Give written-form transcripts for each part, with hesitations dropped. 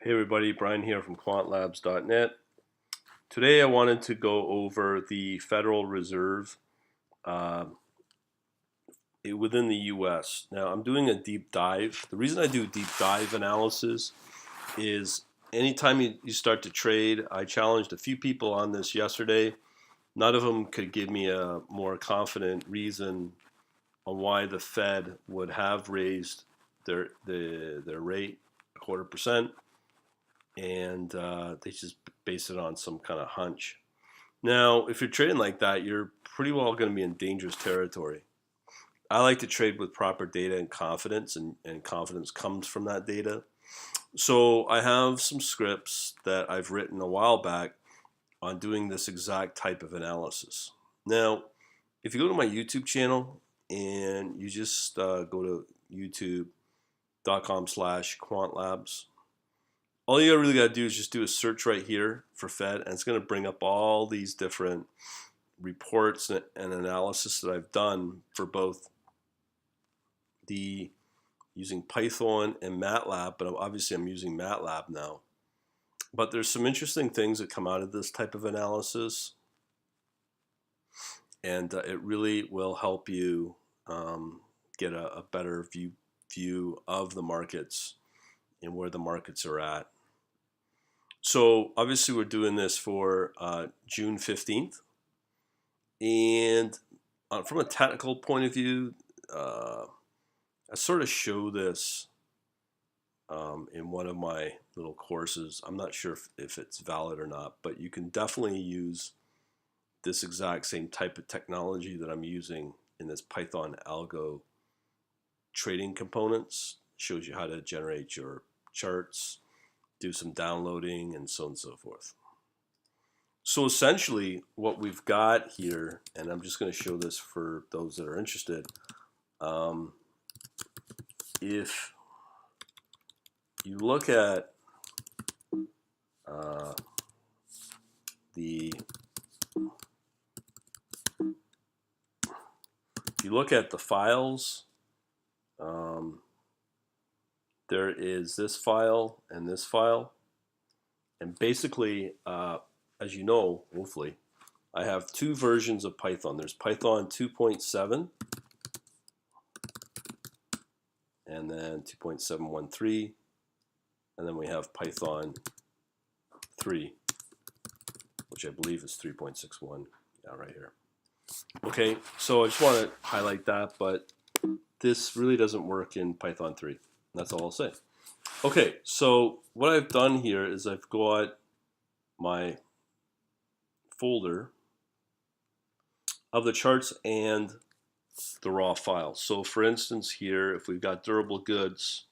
Hey everybody, Brian here from quantlabs.net. Today I wanted to go over the Federal Reserve uh, within the US. Now I'm doing a deep dive. The reason I do deep dive analysis is anytime you start to trade, I challenged a few people on this yesterday. None of them could give me a more confident reason on why the Fed would have raised their rate a 1/4%, and they just base it on some kind of hunch. Now, if you're trading like that, you're pretty well going to be in dangerous territory. I like to trade with proper data and confidence, and confidence comes from that data. So I have some scripts that I've written a while back on doing this exact type of analysis. Now, if you go to my YouTube channel and you just go to youtube.com/quantlabs, all you really got to do is just do a search right here for Fed, and it's going to bring up all these different reports and analysis that I've done for both the using Python and MATLAB, but obviously I'm using MATLAB now. But there's some interesting things that come out of this type of analysis, and it really will help you get a better view of the markets and where the markets are at. So obviously we're doing this for June 15th. And from a technical point of view, I sort of show this in one of my little courses. I'm not sure if it's valid or not, but you can definitely use this exact same type of technology that I'm using in this Python algo trading components. It shows you how to generate your charts, do some downloading, and so on and so forth. So essentially what we've got here, and I'm just going to show this for those that are interested, if you look at uh, the if you look at the files, um, there is this file and this file, and basically, as you know, hopefully, I have two versions of Python. There's Python 2.7 and then 2.713, and then we have Python 3, which I believe is 3.61. Yeah, right here. Okay, so I just want to highlight that, but this really doesn't work in Python 3. That's all I'll say. Okay, so what I've done here is I've got my folder of the charts and the raw files. So for instance here, if we've got durable goods,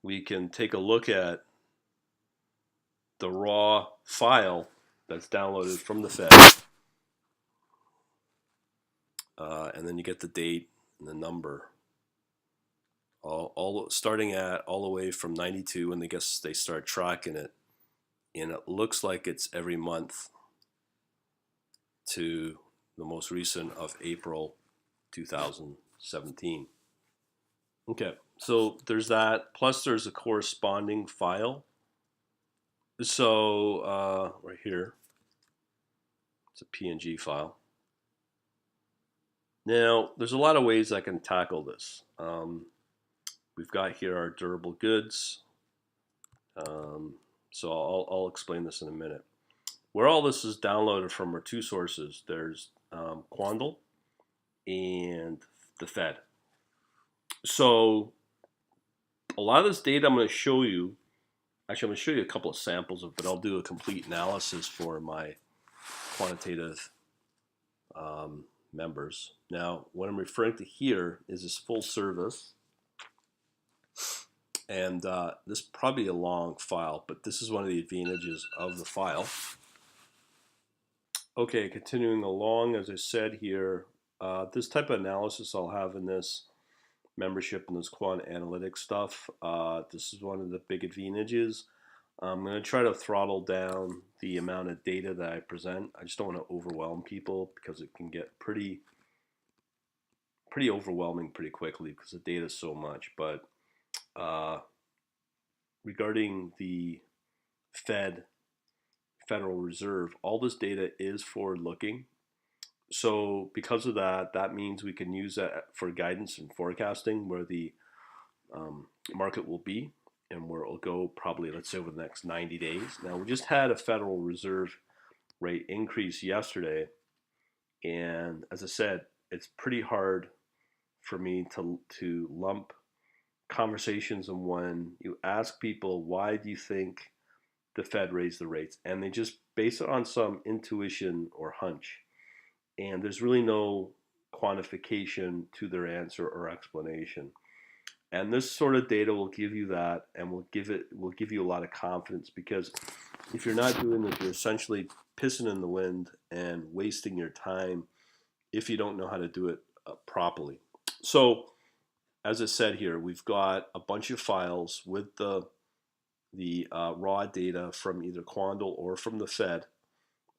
we can take a look at the raw file that's downloaded from the Fed, and then you get the date and the number, all starting at all the way from 92, and they start tracking it, and it looks like it's every month to the most recent of April 2017. Okay, so there's that. Plus, there's a corresponding file. So right here, it's a PNG file. Now, there's a lot of ways I can tackle this. We've got here our durable goods. So I'll explain this in a minute. Where all this is downloaded from are two sources. There's Quandl and the Fed. So a lot of this data I'm going to show you, actually I'm going to show you a couple of samples of it, but I'll do a complete analysis for my quantitative members. Now, what I'm referring to here is this full service, and this is probably a long file, but this is one of the advantages of the file. Okay, continuing along, as I said here, this type of analysis I'll have in this membership and this quant analytics stuff. This is one of the big advantages. I'm going to try to throttle down the amount of data that I present. I just don't want to overwhelm people because it can get pretty overwhelming pretty quickly because the data is so much. But regarding the Federal Reserve, all this data is forward-looking. So because of that, that means we can use that for guidance and forecasting where the market will be and where it'll go probably, let's say, over the next 90 days. Now, we just had a Federal Reserve rate increase yesterday. And as I said, it's pretty hard for me to lump conversations. And when you ask people, why do you think the Fed raised the rates? And they just base it on some intuition or hunch. And there's really no quantification to their answer or explanation. And this sort of data will give you that, and will give you a lot of confidence, because if you're not doing this, you're essentially pissing in the wind and wasting your time if you don't know how to do it properly. So, as I said here, we've got a bunch of files with the raw data from either Quandl or from the Fed.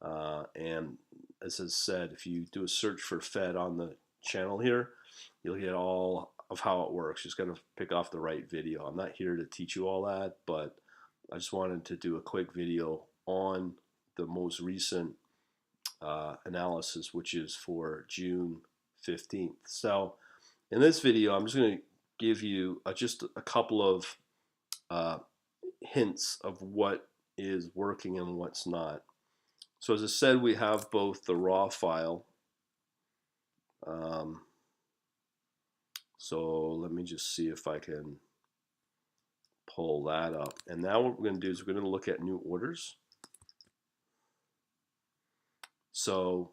And as I said, if you do a search for Fed on the channel here, you'll get all of how it works. Just got to pick off the right video. I'm not here to teach you all that, but I just wanted to do a quick video on the most recent analysis, which is for June 15th. So in this video, I'm just going to give you just a couple of hints of what is working and what's not. So as I said, we have both the raw file. So let me just see if I can pull that up. And now what we're going to do is we're going to look at new orders. So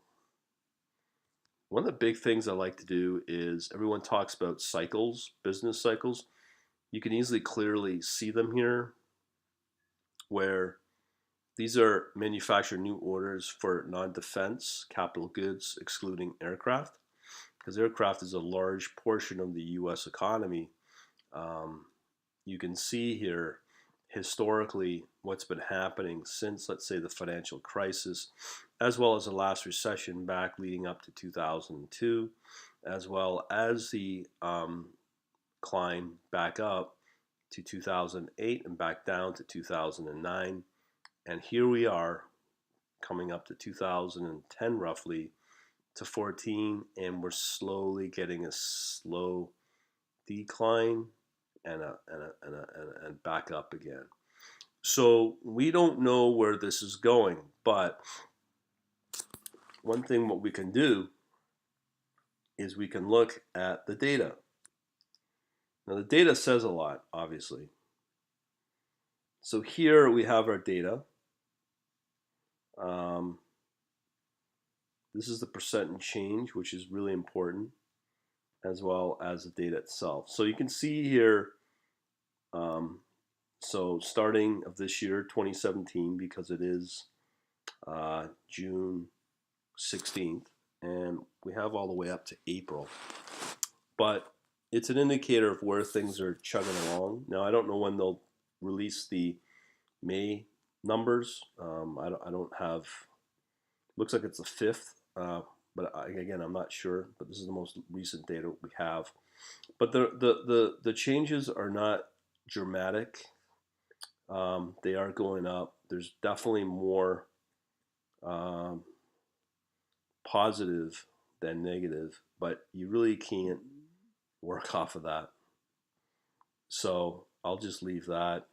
one of the big things I like to do is, everyone talks about cycles, business cycles. You can easily clearly see them here, where these are manufactured new orders for non-defense capital goods, excluding aircraft, because aircraft is a large portion of the U.S. economy. You can see here historically what's been happening since, let's say, the financial crisis, as well as the last recession back leading up to 2002, as well as the climb back up to 2008 and back down to 2009. And here we are coming up to 2010 roughly to 14, and we're slowly getting a slow decline and back up again. So we don't know where this is going, but one thing what we can do is we can look at the data. Now the data says a lot, obviously. So here we have our data. This is the percent change, which is really important, as well as the data itself. So you can see here, so starting of this year, 2017, because it is June 16th, and we have all the way up to April. But it's an indicator of where things are chugging along. Now, I don't know when they'll release the May numbers. I don't have, looks like it's the 5th, but again, I'm not sure. But this is the most recent data we have. But the changes are not dramatic. They are going up. There's definitely more positive than negative, but you really can't work off of that. So I'll just leave that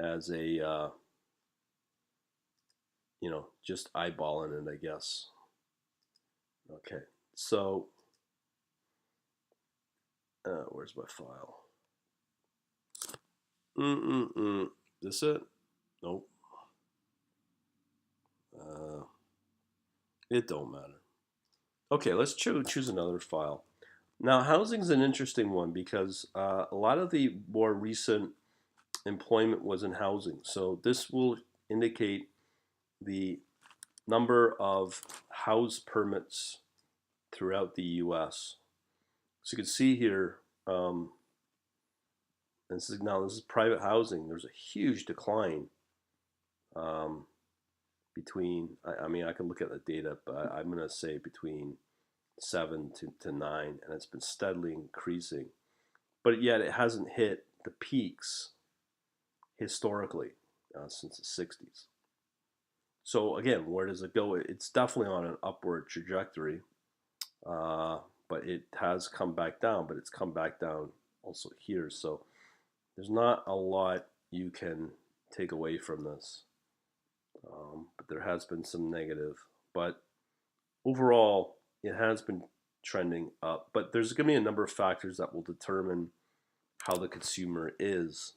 as a just eyeballing it, I guess. Okay, so where's my file? This it? Nope. It don't matter. Okay, let's choose another file. Now, housing is an interesting one because a lot of the more recent employment was in housing. So this will indicate the number of house permits throughout the U.S. So you can see here, this is private housing. There's a huge decline between, I mean, I can look at the data, but I'm going to say between 7 to 9, and it's been steadily increasing. But yet it hasn't hit the peaks historically since the 60s. So again, where does it go? It's definitely on an upward trajectory, uh, but it has come back down. But it's come back down also here. So there's not a lot you can take away from this. But there has been some negative. But overall, it has been trending up. But there's going to be a number of factors that will determine how the consumer is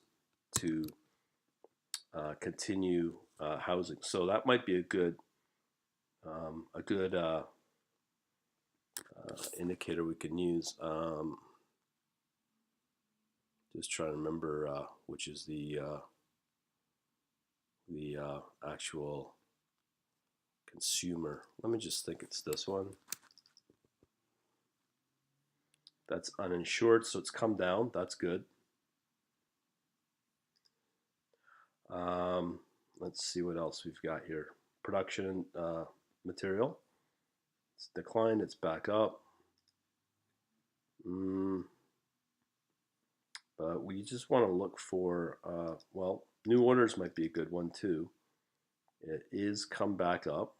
to continue housing. So that might be a good indicator we can use. Just trying to remember which is the actual consumer. Let me just think it's this one. That's uninsured, so it's come down. That's good. Let's see what else we've got here. Production material. It's declined. It's back up. But we just want to look for, well, new orders might be a good one too. It is come back up.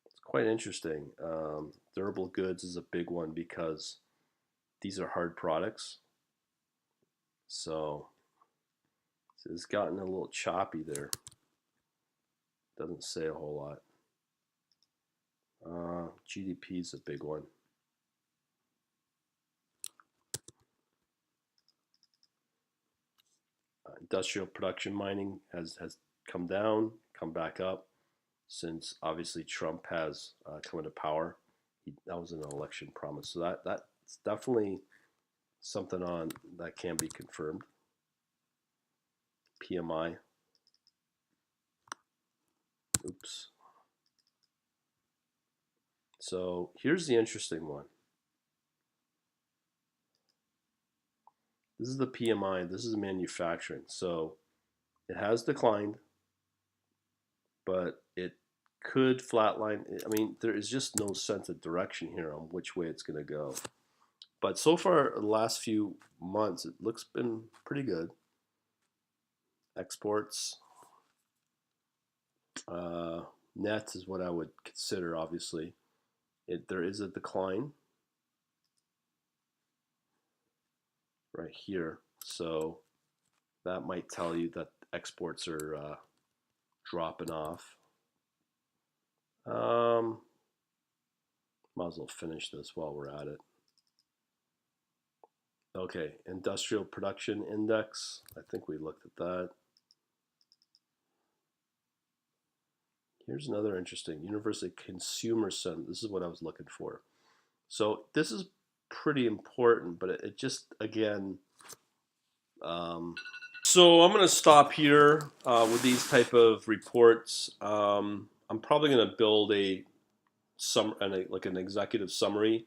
It's quite interesting. Durable goods is a big one because these are hard products. So it's gotten a little choppy there. Doesn't say a whole lot. GDP is a big one. Industrial production mining has come down, come back up since obviously Trump has come into power. That was an election promise, so that's definitely something on that can be confirmed. PMI. Oops. So here's the interesting one. This is the PMI. This is manufacturing. So it has declined, but it could flatline. I mean, there is just no sense of direction here on which way it's going to go. But so far, the last few months, it looks been pretty good. Exports, net is what I would consider. Obviously, there is a decline right here, so that might tell you that exports are dropping off. Might as well finish this while we're at it. Okay, industrial production index. I think we looked at that. Here's another interesting University Consumer Sentiment. This is what I was looking for. So this is pretty important, but it just again. So I'm going to stop here with these type of reports. I'm probably going to build like an executive summary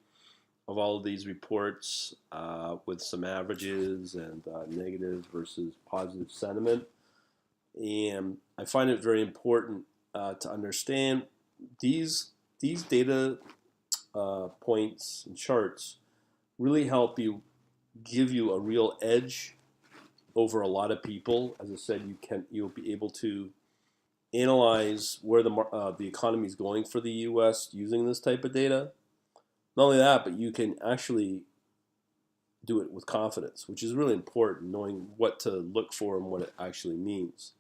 of all of these reports with some averages and negative versus positive sentiment. And I find it very important to understand these data points and charts really help give you a real edge over a lot of people. As I said, you'll be able to analyze where the economy is going for the U.S. using this type of data. Not only that, but you can actually do it with confidence, which is really important, knowing what to look for and what it actually means.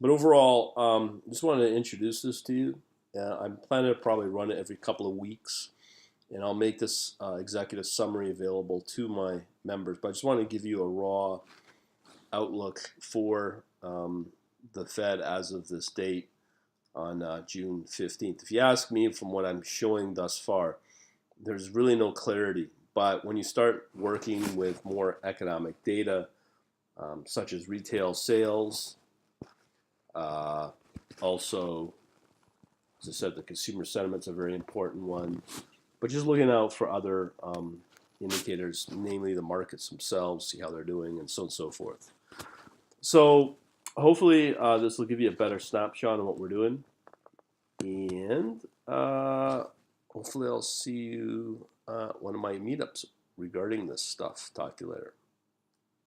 But overall, just wanted to introduce this to you. I'm planning to probably run it every couple of weeks, and I'll make this executive summary available to my members. But I just want to give you a raw outlook for the Fed as of this date on June 15th. If you ask me, from what I'm showing thus far, there's really no clarity. But when you start working with more economic data, such as retail sales, also, as I said, the consumer sentiment's a very important one. But just looking out for other indicators, namely the markets themselves, see how they're doing, and so on and so forth. So hopefully this will give you a better snapshot of what we're doing. And hopefully I'll see you at one of my meetups regarding this stuff. Talk to you later.